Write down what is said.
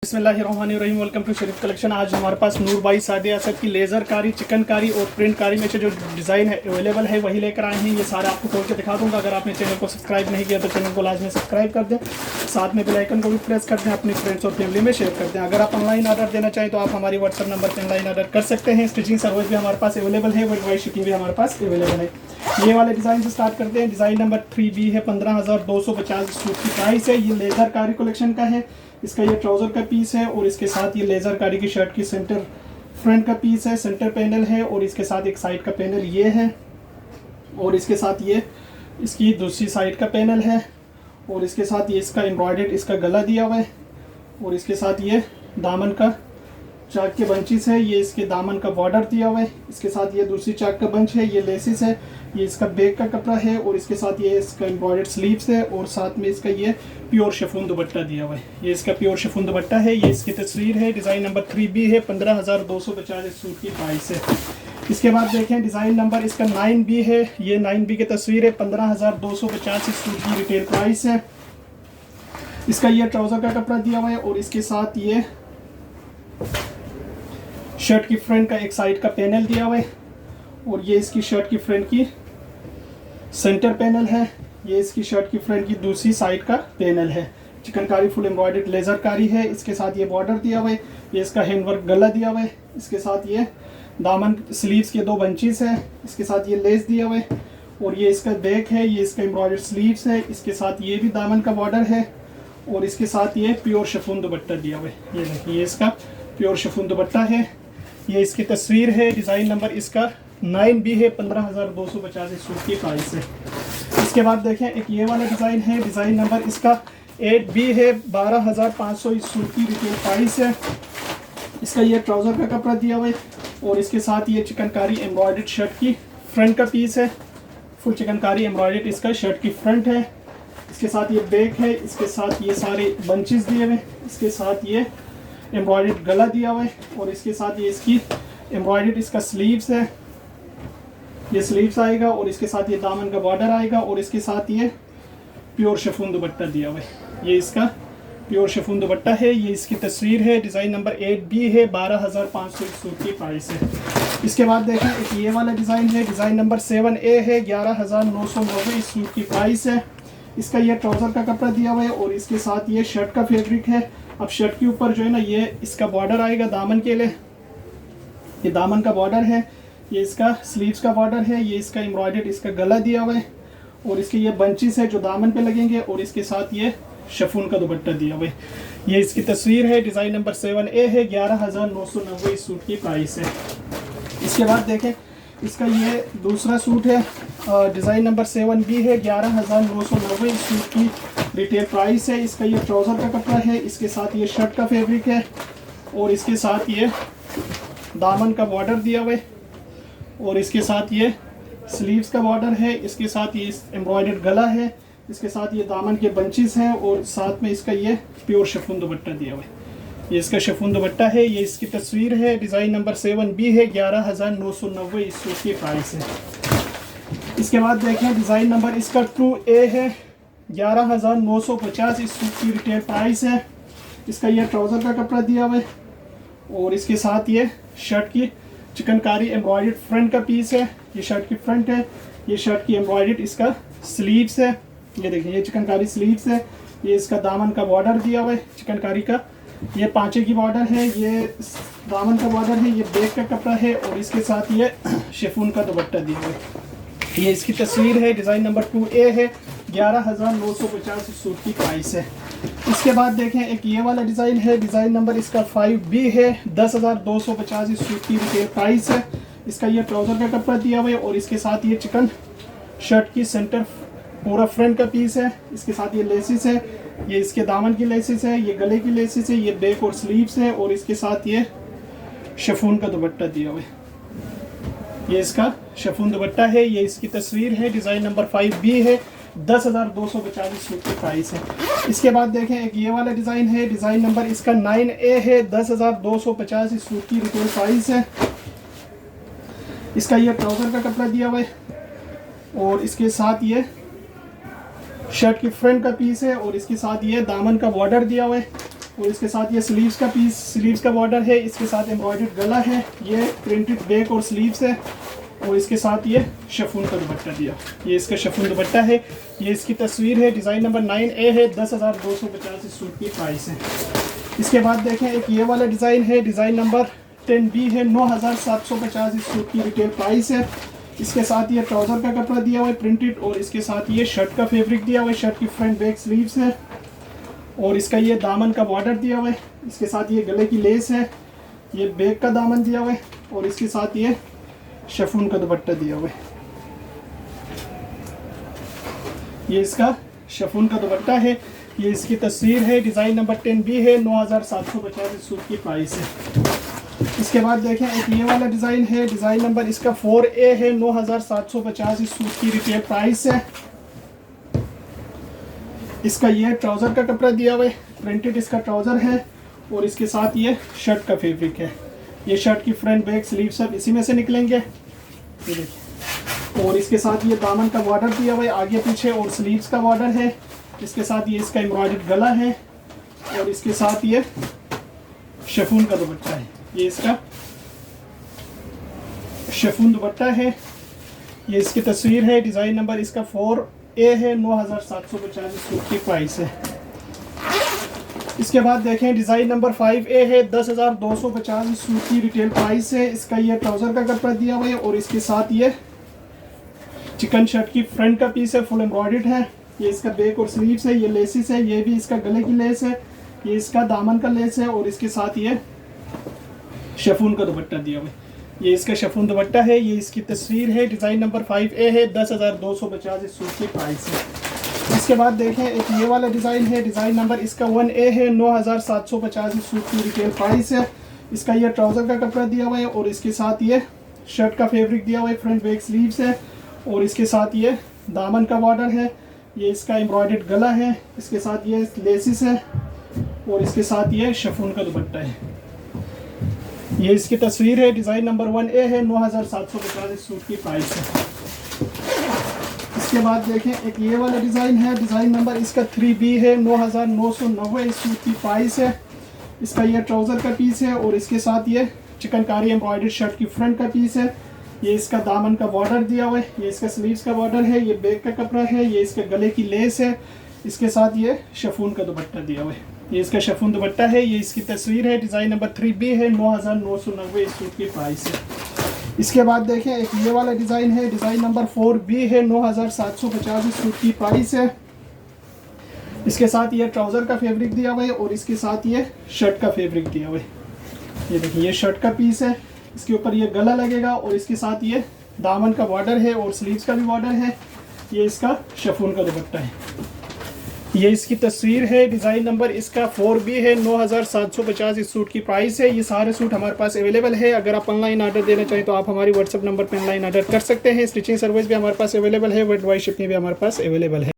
बिस्मिल्लाहिर्रहमानिर्रहीम। Welcome to Sharif collection. आज हमारे पास नूर भाई सादे असद की लेज़र कारी, चिकन कारी और प्रिंट कारी में से जो डिज़ाइन है अवेलेबल है वही लेकर आए हैं। ये सारे आपको खोल के दिखा दूंगा। अगर आपने चैनल को सब्सक्राइब नहीं किया तो चैनल को लाजमी सब्सक्राइब कर दें, साथ में बेल आइकन को भी प्रेस कर दें, अपनी फ्रेंड्स और फैमिली में शेयर कर दें। अगर आप ऑनलाइन ऑर्डर देना चाहें तो आप हमारी व्हाट्सअप नंबर पर ऑनलाइन ऑर्डर कर सकते हैं। स्टिचिंग सर्विस भी हमारे पास अवेलेबल है, वर्ल्ड वाइड शिपिंग भी हमारे पास अवेलेबल है। ये वाले डिज़ाइन से स्टार्ट करते हैं। डिज़ाइन नंबर 3B है, 15,250 सूट की प्राइस है। ये लेज़र कारी कलेक्शन का है। इसका ये ट्राउज़र का पीस है और इसके साथ ये लेज़र कारी की शर्ट की सेंटर फ्रंट का पीस है, सेंटर पैनल है और इसके साथ एक साइड का पैनल ये है और इसके साथ ये इसकी दूसरी साइड का पैनल है और इसके साथ ये इसका एम्ब्रॉयडर्ड इसका गला दिया हुआ है और इसके साथ ये दामन का चाक के बंचेस है, ये इसके दामन का बॉर्डर दिया हुआ है। इसके साथ ये दूसरी चाक का बंच है, ये लेसिस है, ये इसका बैक का कपड़ा है और इसके साथ ये इसका एम्ब्रॉयडर्ड स्लीव्स है और साथ में इसका ये प्योर शिफॉन दुपट्टा दिया हुआ है। ये इसका प्योर शिफॉन दुपट्टा है। ये इसकी तस्वीर है। डिज़ाइन नंबर 3B है, 15,250 सूट की प्राइस है। इसके बाद देखें डिज़ाइन नंबर इसका 9B है। ये 9B की तस्वीर है, 15,250 सूट की रिटेल प्राइस है। इसका ये ट्राउज़र का कपड़ा दिया हुआ है और इसके साथ ये शर्ट की फ्रंट का एक साइड का पैनल दिया हुआ है और ये इसकी शर्ट की फ्रंट की सेंटर पैनल है। ये इसकी शर्ट की फ्रंट की दूसरी साइड का पैनल है। चिकनकारी फुल एम्ब्रॉयडर्ड लेज़र कारी है। इसके साथ ये बॉर्डर दिया हुआ है, ये इसका हैंडवर्क गला दिया हुआ है। इसके साथ ये दामन स्लीव्स के 2 बंचेस है। इसके साथ ये लेस दिया हुआ है और ये इसका बैक है, ये इसका एम्ब्रॉयडर्ड स्लीव्स है। इसके साथ ये भी दामन का बॉर्डर है और इसके साथ ये प्योर शिफॉन दुपट्टा दिया हुआ है। ये देखिए, ये इसका प्योर शिफॉन दुपट्टा है। ये इसकी तस्वीर है। डिज़ाइन नंबर इसका 9B है, 15,250 सूट की प्राइस है। इसके बाद देखें एक ये वाला डिज़ाइन है। डिज़ाइन नंबर इसका 8B है, 12,500 इस सूट की रिटेल प्राइस है। इसका ये ट्राउज़र का कपड़ा दिया हुआ है और इसके साथ ये चिकनकारी एम्ब्रॉयडर्ड शर्ट की फ्रंट का पीस है। फुल चिकनकारी एम्ब्रॉयडर्ड इसका शर्ट की फ्रंट है। इसके साथ ये बैक है, इसके साथ ये सारे बंचेस दिए हुए, इसके साथ ये एम्ब्रॉयडर्ड गला दिया हुआ है और इसके साथ ये इसकी एम्ब्रॉयडर्ड इसका स्लीव्स है, ये स्लीव्स आएगा और इसके साथ ये दामन का बॉर्डर आएगा और इसके साथ ये प्योर शिफॉन दुपट्टा दिया हुआ है। ये इसका प्योर शिफॉन दुपट्टा है। ये इसकी तस्वीर है। डिज़ाइन नंबर 8B है, 12,500 सूट की प्राइस है। इसके बाद देखें एक ये वाला डिज़ाइन है। डिज़ाइन नंबर 7A है, 11,990 इस सूट की प्राइस है। इसका ये ट्राउज़र का कपड़ा दिया हुआ है और इसके साथ ये शर्ट का फैब्रिक है। अब शर्ट के ऊपर जो है ना ये इसका बॉर्डर आएगा दामन के लिए, ये दामन का बॉर्डर है, ये इसका स्लीव्स का बॉर्डर है, ये इसका एम्ब्रॉयडर्ड इसका गला दिया हुआ है और इसके ये बंचेस है जो दामन पे लगेंगे और इसके साथ ये शिफॉन का दुपट्टा दिया हुआ है। ये इसकी तस्वीर है। डिज़ाइन नंबर 7A है, 11,990 इस सूट की प्राइस है। इसके बाद देखें इसका ये दूसरा सूट है। डिज़ाइन नंबर 7B है, 11,990 इस सूट की रिटेल प्राइस है। इसका ये ट्राउज़र का कपड़ा है, इसके साथ ये शर्ट का फैब्रिक है और इसके साथ ये दामन का बॉर्डर दिया हुआ है और इसके साथ ये स्लीव्स का बॉर्डर है। इसके साथ ये एम्ब्रॉयडर्ड गला है, इसके साथ ये दामन के बंचेस हैं और साथ में इसका ये प्योर शिफॉन दुपट्टा दिया हुआ है। ये इसका शिफॉन दुपट्टा है। ये इसकी तस्वीर है। डिज़ाइन नंबर 7B है, 11,990 इस सूट की प्राइस है। इसके बाद देखें डिज़ाइन नंबर इसका 2A है, 11,950 इस सूट की रिटेल प्राइस है। इसका ये ट्राउज़र का कपड़ा दिया हुआ है और इसके साथ ये शर्ट की चिकनकारी एम्ब्रॉयडर्ड फ्रंट का पीस है। ये शर्ट की फ्रंट है, ये शर्ट की एम्ब्रॉयडर्ड इसका स्लीव्स है। ये देखिए, ये चिकनकारी स्लीव्स है। ये इसका दामन का बॉर्डर दिया हुआ है चिकनकारी का, ये पांचे की बॉर्डर है, ये दामन का बॉर्डर है, ये बैक का कपड़ा है और इसके साथ ये शिफॉन का दुपट्टा दिया हुआ है। ये इसकी तस्वीर है। डिज़ाइन नंबर 2A है, 11,950 सूट की प्राइस है। इसके बाद देखें एक ये वाला डिज़ाइन है। डिज़ाइन नंबर इसका 5B है, 10,250 इस सूट की रिटेल प्राइस है। इसका ये ट्राउज़र का कपड़ा दिया हुआ है और इसके साथ ये चिकन शर्ट की सेंटर पूरा फ्रंट का पीस है। इसके साथ ये लेसिस है, ये इसके दामन की लेसिस है, ये गले की लेसिस है, ये बैक और स्लीव्स है और इसके साथ ये शिफॉन का दुपट्टा दिया हुआ है। ये इसका शिफॉन दुपट्टा है। ये इसकी तस्वीर है। डिज़ाइन नंबर 5B है, 10,250 सूट की प्राइस है। इसके बाद देखें एक ये वाला डिज़ाइन है। डिज़ाइन नंबर इसका 9A है, 10,250 इस सूट की रिटेल प्राइस है। इसका ये ट्राउज़र का कपड़ा दिया हुआ है और इसके साथ ये शर्ट की फ्रंट का पीस है और इसके साथ ये दामन का बॉर्डर दिया हुआ है और इसके साथ ये स्लीव्स का पीस, स्लीव्स का बॉर्डर है, इसके साथ एम्ब्रॉयडर्ड गला है, ये प्रिंटेड बैक और स्लीव्स है, और इसके साथ ये शिफॉन का दुपट्टा दिया। ये इसका शिफॉन दुपट्टा है, ये इसकी तस्वीर है, डिज़ाइन नंबर 9A है, 10,250 इस सूट की प्राइस है। इसके बाद देखें एक ये वाला डिज़ाइन है, डिज़ाइन नंबर 10B है, 9,750 इस सूट की रिटेल प्राइस है। इसके साथ ये ट्राउज़र का कपड़ा दिया हुआ है प्रिंटेड, और इसके साथ ये शर्ट का फैब्रिक दिया हुआ है, शर्ट की फ्रंट बैक स्लीव्स है, और इसका ये दामन का बॉर्डर दिया हुआ है, इसके साथ ये गले की लेस है, ये बैक का दामन दिया हुआ है, और इसके साथ ये शिफॉन का दुपट्टा दिया हुआ है। ये इसका शिफॉन का दुपट्टा है, ये इसकी तस्वीर है, डिज़ाइन नंबर 10B है, 9,750 इस सूट की प्राइस है। इसके बाद देखें एक ये वाला डिज़ाइन है, डिज़ाइन नंबर इसका 4A है, 9,750 इस सूट की रिटेल प्राइस है। इसका ये ट्राउज़र का कपड़ा दिया हुआ है, प्रिंटेड इसका ट्राउज़र है, और इसके साथ ये शर्ट का फैब्रिक है। ये शर्ट की फ्रंट बैक स्लीव सब इसी में से निकलेंगे, ये देखिए, और इसके साथ ये दामन का बॉर्डर दिया हुआ है आगे पीछे, और स्लीव्स का बॉर्डर है, इसके साथ ये इसका एम्ब्रॉयडर्ड गला है, और इसके साथ ये शिफॉन का दुपट्टा है। ये इसका शिफॉन दुपट्टा है, ये इसकी तस्वीर है, डिज़ाइन नंबर इसका 4A है, 9,750 सूट की प्राइस है। इसके बाद देखें डिज़ाइन नंबर 5A है, 10,250 सूट की रिटेल प्राइस है। इसका ये ट्राउज़र का कपड़ा दिया हुआ है, और इसके साथ ये चिकन शर्ट की फ्रंट का पीस है, फुल एम्ब्रॉयडर्ड है, ये इसका बैक और स्लीव्स है, ये लेसिस है, ये भी इसका गले की लेस है, ये इसका दामन का लेस है, और इसके साथ ये शिफॉन का दुपट्टा दिया हुआ है। ये इसका शिफॉन दुपट्टा है, ये इसकी तस्वीर है, डिज़ाइन नंबर 5A है, 10,250 इस सूट की प्राइस है। इसके बाद देखें एक ये वाला डिज़ाइन है, डिज़ाइन नंबर इसका 1A है, 9,750 इस सूट की रिटेल प्राइस है। इसका ये ट्राउज़र का कपड़ा दिया हुआ है, और इसके साथ ये शर्ट का फैब्रिक दिया हुआ है, फ्रंट बैक स्लीव्स है, और इसके साथ ये दामन का बॉर्डर है, ये इसका एम्ब्रॉयडर्ड गला है, इसके साथ ये लेसिस है, और इसके साथ ये शिफॉन का दुपट्टा है। ये इसकी तस्वीर है, डिज़ाइन नंबर 1A है, 9,750 इस सूट की प्राइस है। इसके बाद देखें एक ये वाला डिज़ाइन है, डिज़ाइन नंबर इसका 3B है, 9,990 इस सूट की प्राइस है। इसका ये ट्राउज़र का पीस है, और इसके साथ ये चिकनकारी एम्ब्रॉयडर्ड शर्ट की फ्रंट का पीस है, ये इसका दामन का बॉर्डर दिया हुआ है, ये इसका स्लीव्स का बॉर्डर है, ये बैक का कपड़ा है, ये इसके गले की लेस है, इसके साथ ये शिफॉन का दुपट्टा दिया हुआ है। ये इसका शिफॉन दुपट्टा है, ये इसकी तस्वीर है, डिज़ाइन नंबर 3B है, 9,990 इस सूट की प्राइस है। इसके बाद देखें एक ये वाला डिज़ाइन है, डिज़ाइन नंबर 4B है, 9,750 इस सूट की प्राइस है। इसके साथ ये ट्राउज़र का फैब्रिक दिया हुआ है, और इसके साथ ये शर्ट का फैब्रिक दिया हुआ है। ये देखिए ये शर्ट का पीस है, इसके ऊपर ये गला लगेगा, और इसके साथ ये दामन का बॉर्डर है, और स्लीव्स का भी बॉर्डर है। ये इसका शिफॉन का दुपट्टा है, ये इसकी तस्वीर है, डिज़ाइन नंबर इसका 4B है, 9,750 इस सूट की प्राइस है। ये सारे सूट हमारे पास अवेलेबल है। अगर आप ऑनलाइन ऑर्डर देना चाहें तो आप हमारी व्हाट्सएप नंबर पर ऑनलाइन ऑर्डर कर सकते हैं। स्टिचिंग सर्विस भी हमारे पास अवेलेबल है, वर्ल्ड वाइड शिपिंग भी हमारे पास अवेलेबल है।